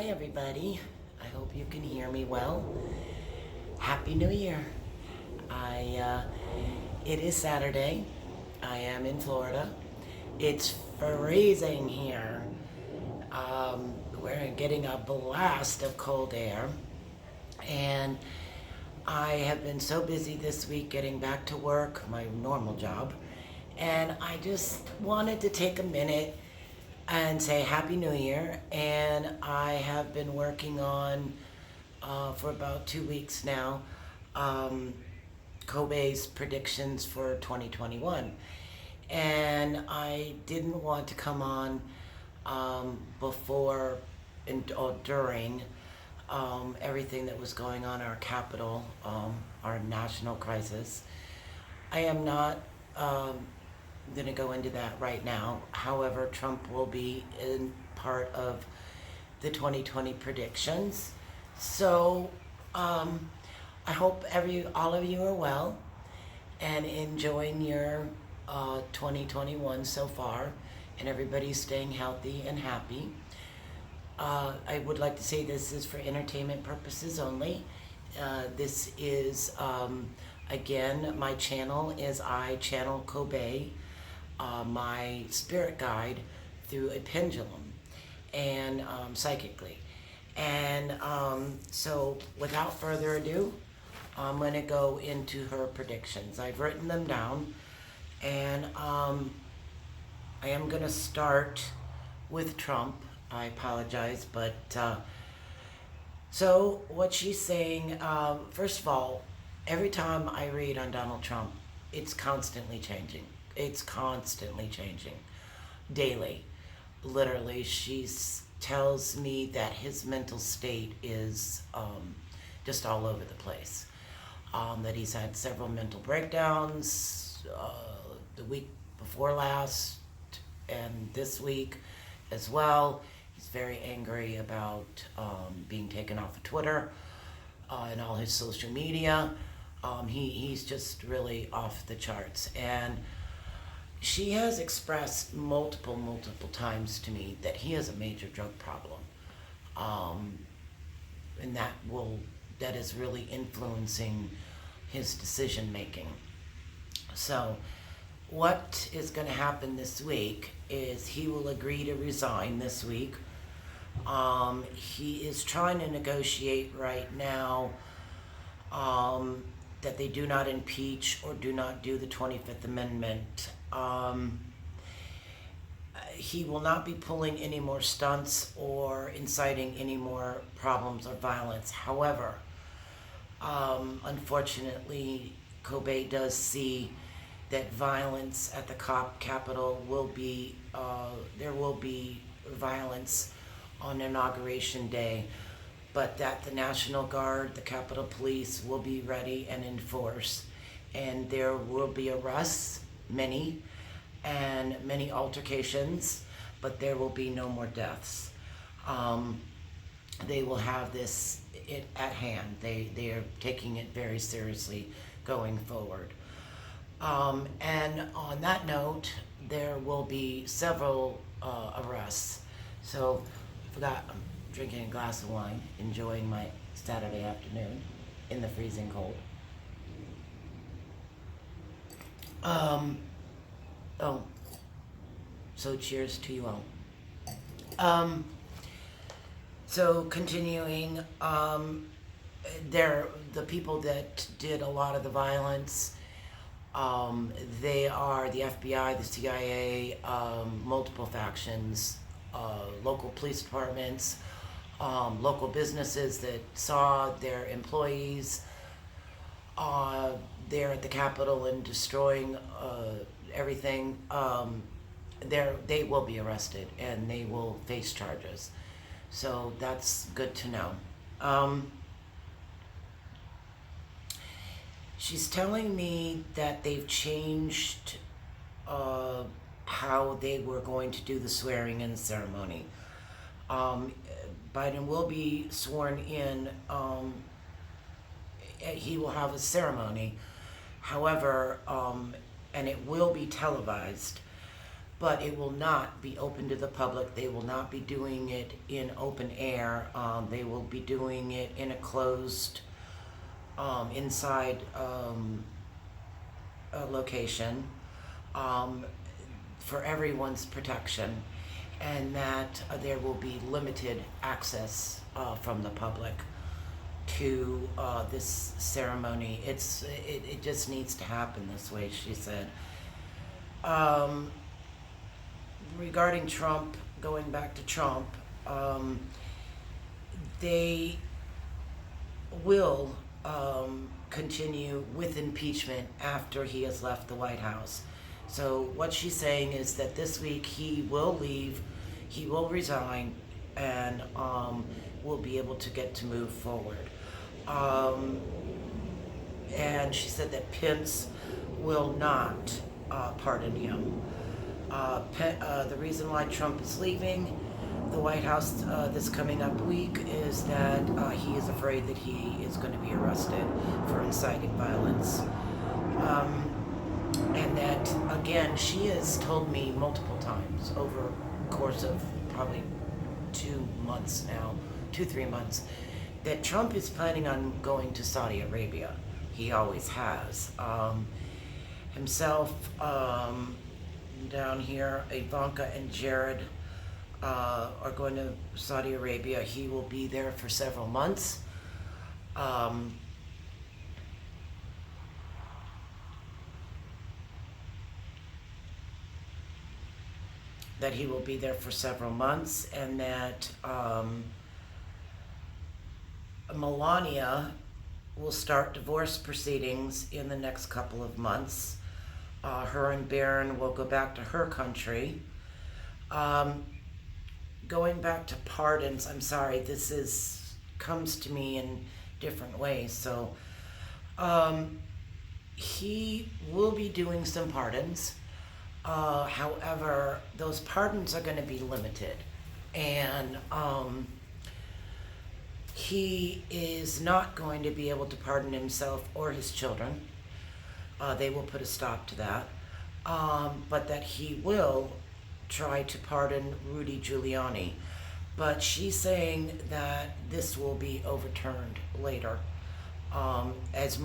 Hi everybody. I hope you can hear me well. Happy New Year. I it is Saturday. I am in Florida. It's freezing here. We're getting a blast of cold air. And I have been so busy this week getting back to work, my normal job. And I just wanted to take a minute and say Happy New Year. And I have been working on, for about 2 weeks now, Kobae's predictions for 2021. And I didn't want to come on before or during everything that was going on in our capital, our national crisis. I am not going to go into that right now. However, Trump will be in part of the 2020 predictions. So I hope all of you are well and enjoying your 2021 so far, and everybody's staying healthy and happy. I would like to say this is for entertainment purposes only. This is, again, my channel is I channel Kobae, my spirit guide through a pendulum and psychically. And so without further ado, I'm going to go into her predictions. I've written them down, and I am going to start with Trump. I apologize, but so what she's saying, first of all, every time I read on Donald Trump, it's constantly changing. It's constantly changing daily. Literally, she tells me that his mental state is just all over the place. That he's had several mental breakdowns the week before last and this week as well. He's very angry about being taken off of Twitter and all his social media. He's just really off the charts. And she has expressed multiple times to me that he has a major drug problem. And that is really influencing his decision making. So what is going to happen this week is he will agree to resign this week. He is trying to negotiate right now that they do not impeach or do not do the 25th Amendment. He will not be pulling any more stunts or inciting any more problems or violence. However, unfortunately, Kobae does see that violence at the Capitol will be, there will be violence on Inauguration Day, but that the National Guard, the Capitol Police will be ready and in force, and there will be arrests, many altercations, but there will be no more deaths. They will have this at hand. They are taking it very seriously going forward. And on that note, there will be several arrests. So, I forgot, I'm drinking a glass of wine, enjoying my Saturday afternoon in the freezing cold. So cheers to you all. So continuing, the people that did a lot of the violence, they are the FBI, the CIA, multiple factions, local police departments, local businesses that saw their employees there at the Capitol and destroying everything. They will be arrested and they will face charges. So that's good to know. She's telling me that they've changed how they were going to do the swearing-in ceremony. Biden will be sworn in. He will have a ceremony. However, and it will be televised. but it will not be open to the public. They will not be doing it in open air. They will be doing it in a closed, inside location, um, for everyone's protection, and that there will be limited access from the public to this ceremony. It just needs to happen this way, she said. Um, Regarding Trump, going back to Trump, they will continue with impeachment after he has left the White House. So what she's saying is that this week he will leave, he will resign, and will be able to get to move forward. And she said that Pence will not pardon him. The reason why Trump is leaving the White House this coming up week is that he is afraid that he is going to be arrested for inciting violence. And that, again, she has told me multiple times over the course of probably 2 months now, 3 months, that Trump is planning on going to Saudi Arabia. He always has. Himself, down here, Ivanka and Jared are going to Saudi Arabia. He will be there for several months. That he will be there for several months, and that Melania will start divorce proceedings in the next couple of months. Her and Barron will go back to her country. Going back to pardons, I'm sorry, this comes to me in different ways. So he will be doing some pardons. However, those pardons are going to be limited, and he is not going to be able to pardon himself or his children. They will put a stop to that, but that he will try to pardon Rudy Giuliani. But she's saying that this will be overturned later, as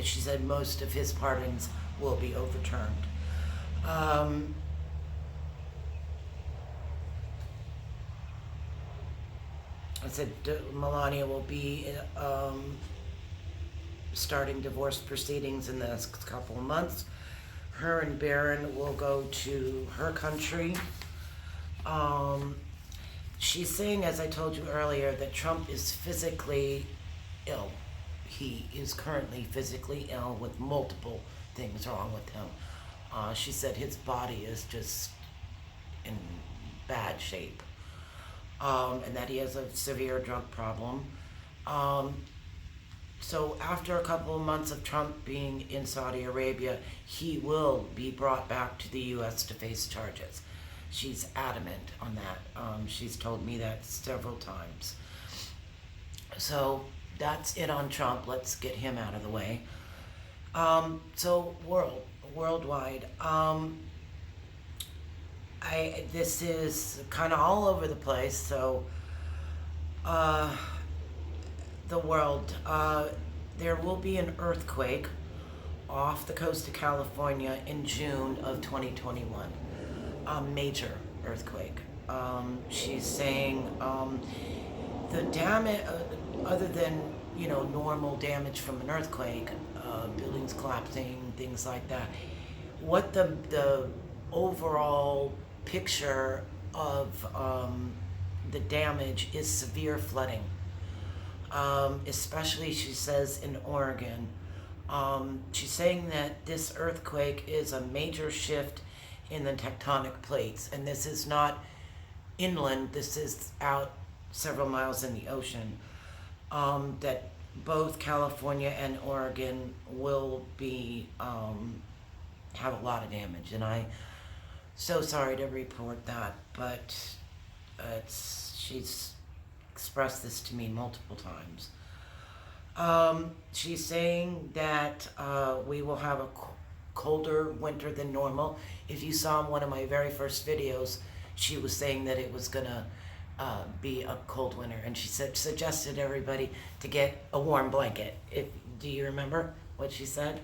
she said, most of his pardons will be overturned. I said Melania will be starting divorce proceedings in the next couple of months. Her and Barron will go to her country. She's saying, as I told you earlier, that Trump is physically ill. He is currently physically ill with multiple things wrong with him. She said his body is just in bad shape, and that he has a severe drug problem. So after a couple of months of Trump being in Saudi Arabia, he will be brought back to the U.S. to face charges. She's adamant on that. She's told me that several times. So that's it on Trump. Let's get him out of the way. So worldwide, this is kind of all over the place. So the world, there will be an earthquake off the coast of California in June of 2021. A major earthquake. She's saying the damage, other than normal damage from an earthquake, buildings collapsing, things like that. What the overall picture of the damage is severe flooding, especially, she says, in Oregon. She's saying that this earthquake is a major shift in the tectonic plates, and this is not inland, this is out several miles in the ocean. That both California and Oregon will be have a lot of damage, and I'm so sorry to report that, but she's expressed this to me multiple times. She's saying that we will have colder winter than normal. If you saw one of my very first videos, she was saying that it was gonna be a cold winter, and she suggested everybody to get a warm blanket. Do you remember what she said?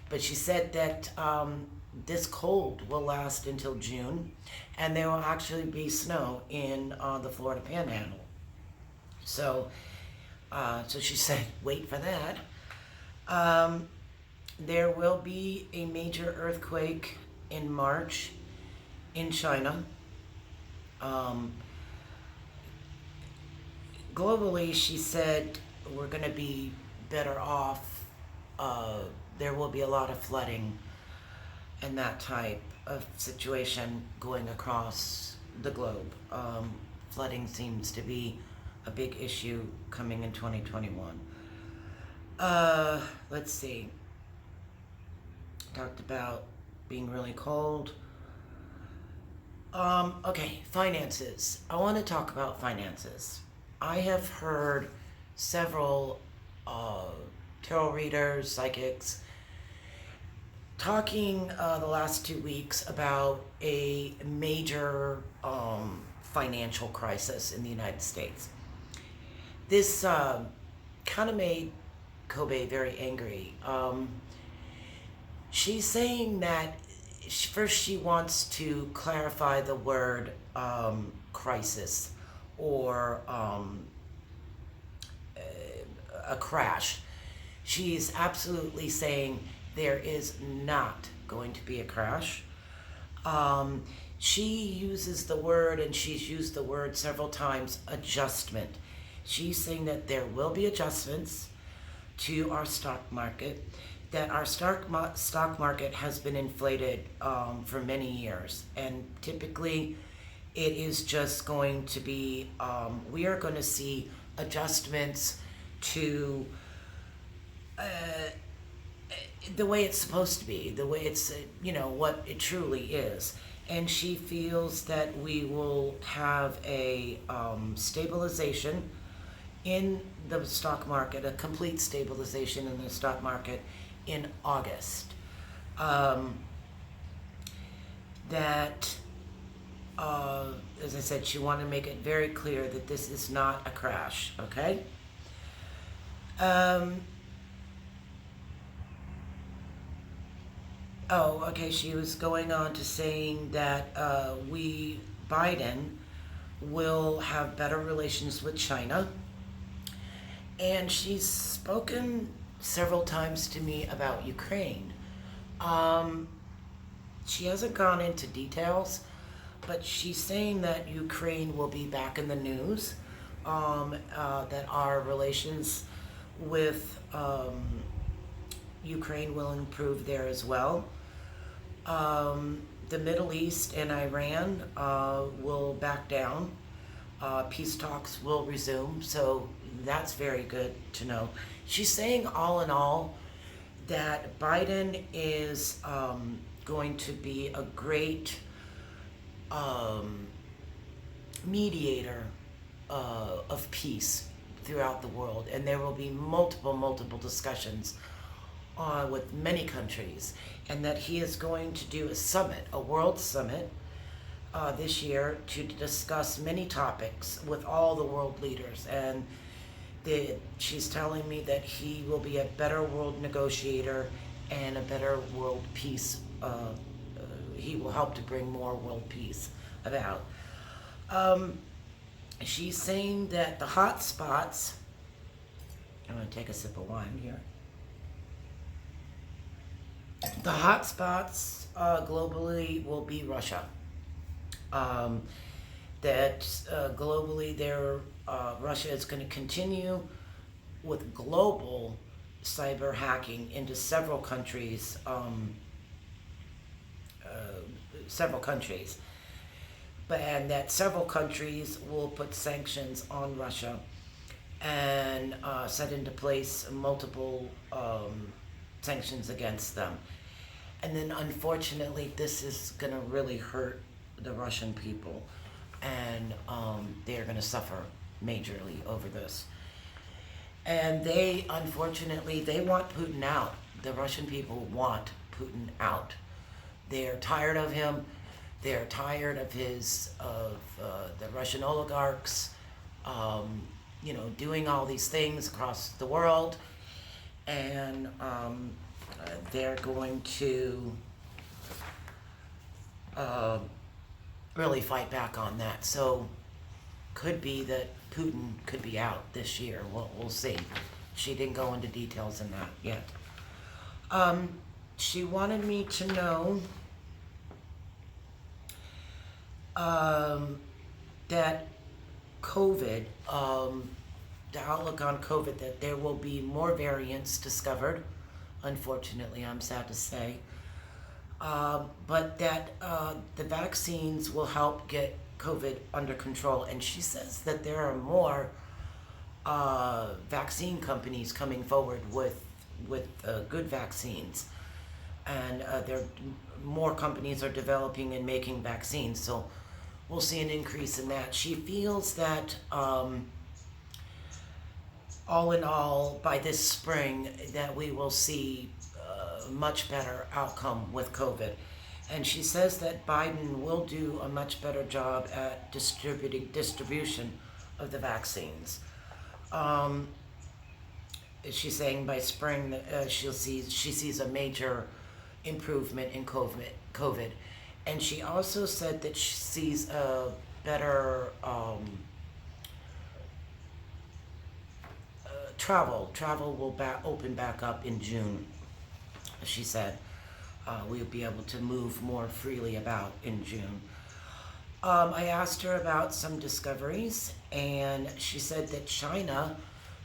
But she said that this cold will last until June, and there will actually be snow in the Florida Panhandle. So, so she said, wait for that. There will be a major earthquake in March in China. Globally, she said we're going to be better off. There will be a lot of flooding and that type of situation going across the globe. Flooding seems to be a big issue coming in 2021. Let's see. Talked about being really cold. Okay, finances. I want to talk about finances. I have heard several tarot readers, psychics, talking the last 2 weeks about a major financial crisis in the United States. This kind of made Kobae very angry. She's saying that first she wants to clarify the word crisis or a crash. She's absolutely saying there is not going to be a crash. She uses the word, and she's used the word several times, adjustment. She's saying that there will be adjustments to our stock market, that our stock market has been inflated for many years, and typically it is just going to be, we are going to see adjustments to the way it's supposed to be, the way it's, what it truly is. And she feels that we will have a stabilization in the stock market, a complete stabilization in the stock market in August. That, as I said, she wanted to make it very clear that this is not a crash, okay? She was going on to saying that Biden will have better relations with China. And she's spoken several times to me about Ukraine. She hasn't gone into details, but she's saying that Ukraine will be back in the news, that our relations with Ukraine will improve there as well. The Middle East and Iran will back down. Peace talks will resume, so that's very good to know. She's saying all in all that Biden is going to be a great mediator of peace throughout the world, and there will be multiple discussions with many countries, and that he is going to do a summit, a world summit, this year to discuss many topics with all the world leaders. And she's telling me that he will be a better world negotiator and a better world peace. He will help to bring more world peace about. She's saying that the hot spots, I'm going to take a sip of wine here. The hot spots globally will be Russia. That globally Russia is going to continue with global cyber hacking into several countries, and that several countries will put sanctions on Russia and set into place multiple sanctions against them. And then unfortunately this is going to really hurt the Russian people, and they're going to suffer majorly over this. And they want Putin out. The Russian people want Putin out. They're tired of him. They're tired of the Russian oligarchs, doing all these things across the world, and they're going to uh, really fight back on that. So, could be that Putin could be out this year. We'll see. She didn't go into details in that yet. She wanted me to know that COVID, the outlook on COVID, that there will be more variants discovered. Unfortunately, I'm sad to say. But that the vaccines will help get COVID under control. And she says that there are more vaccine companies coming forward with good vaccines. And more companies are developing and making vaccines. So we'll see an increase in that. She feels that all in all, by this spring, that we will see a much better outcome with COVID. And she says that Biden will do a much better job at distribution of the vaccines. She's saying by spring she sees a major improvement in COVID. And she also said that she sees a better travel. Travel will open back up in June, she said. We'll be able to move more freely about in June. I asked her about some discoveries, and she said that China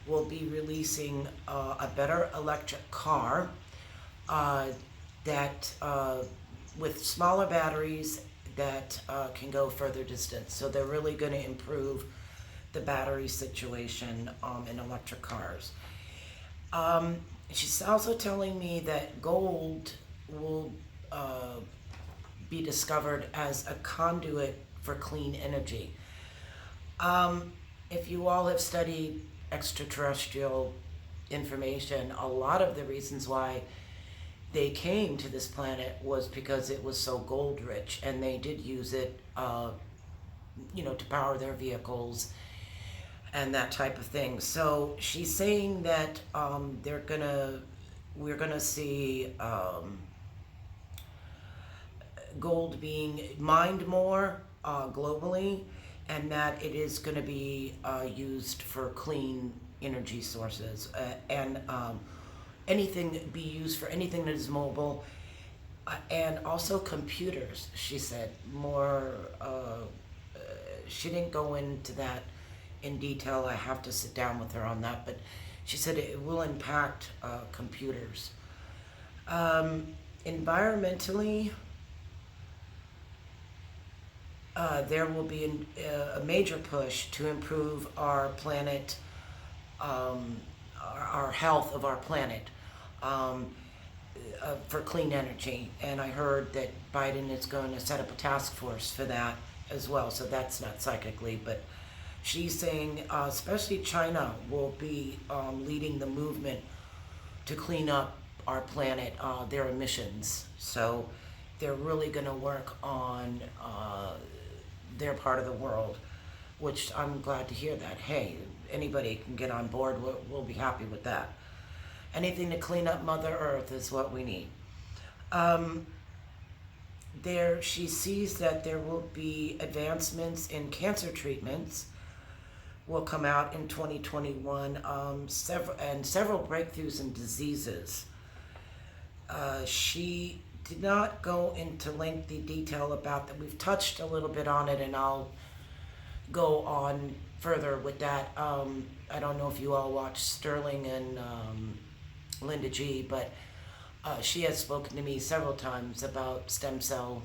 will be releasing a better electric car that with smaller batteries that can go further distance. So they're really going to improve the battery situation in electric cars. She's also telling me that gold will be discovered as a conduit for clean energy. If you all have studied extraterrestrial information, a lot of the reasons why they came to this planet was because it was so gold rich, and they did use it to power their vehicles and that type of thing. So she's saying that we're gonna see gold being mined more globally, and that it is going to be used for clean energy sources, and anything be used for anything that is mobile, and also computers. She said more. She didn't go into that in detail. I have to sit down with her on that, but she said it will impact computers. Environmentally, there will be a major push to improve our planet, our health of our planet, for clean energy. And I heard that Biden is going to set up a task force for that as well. So that's not psychically, but she's saying especially China will be leading the movement to clean up our planet, their emissions. So they're really going to work on their part of the world, which I'm glad to hear that. Hey, anybody can get on board. We'll be happy with that. Anything to clean up Mother Earth is what we need. She sees that there will be advancements in cancer treatments will come out in 2021, several breakthroughs in diseases. She did not go into lengthy detail about that. We've touched a little bit on it, and I'll go on further with that. I don't know if you all watch Sterling and Linda G, but she has spoken to me several times about stem cell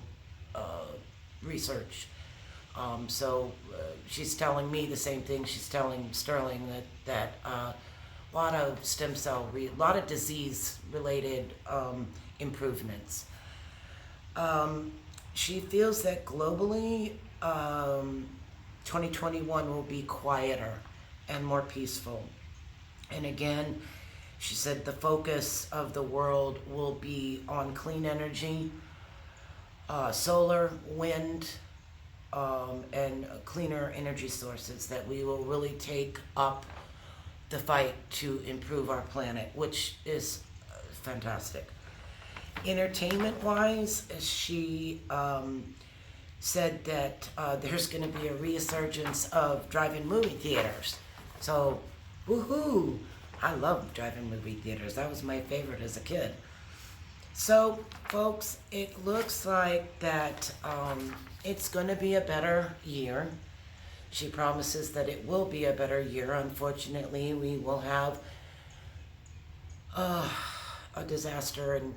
research. So she's telling me the same thing she's telling Sterling, that a lot of stem cell, a lot of disease-related improvements. She feels that globally, 2021 will be quieter and more peaceful. And again, She said the focus of the world will be on clean energy, solar, wind, and cleaner energy sources, that we will really take up the fight to improve our planet, which is fantastic. Entertainment wise, she said that there's going to be a resurgence of drive-in movie theaters. So, woohoo! I love drive-in movie theaters. That was my favorite as a kid. So, folks, it looks like that it's going to be a better year. She promises that it will be a better year. Unfortunately, we will have a disaster in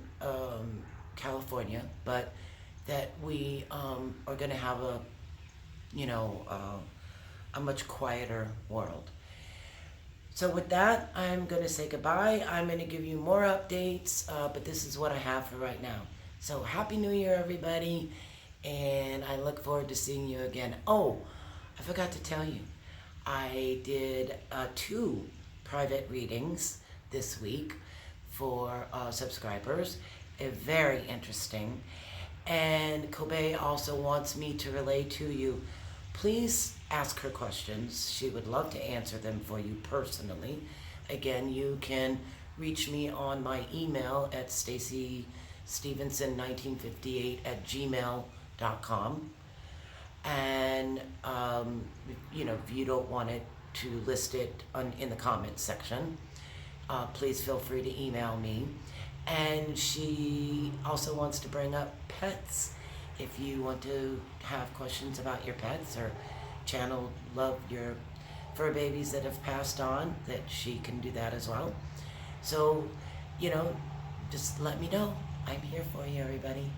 California, but that we are going to have a much quieter world. So with that, I'm going to say goodbye. I'm going to give you more updates, but this is what I have for right now. So Happy New Year, everybody, and I look forward to seeing you again. Oh, I forgot to tell you, I did 2 private readings this week for subscribers. Very interesting. And Kobae also wants me to relay to you, please ask her questions. She would love to answer them for you personally. Again, you can reach me on my email at stacystevenson1958@gmail.com. And, if you don't want it to list it in the comments section, please feel free to email me. And she also wants to bring up pets. If you want to have questions about your pets or love your fur babies that have passed on, that she can do that as well. So, just let me know. I'm here for you, everybody.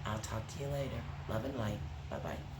I'll talk to you later. Love and light. Bye-bye.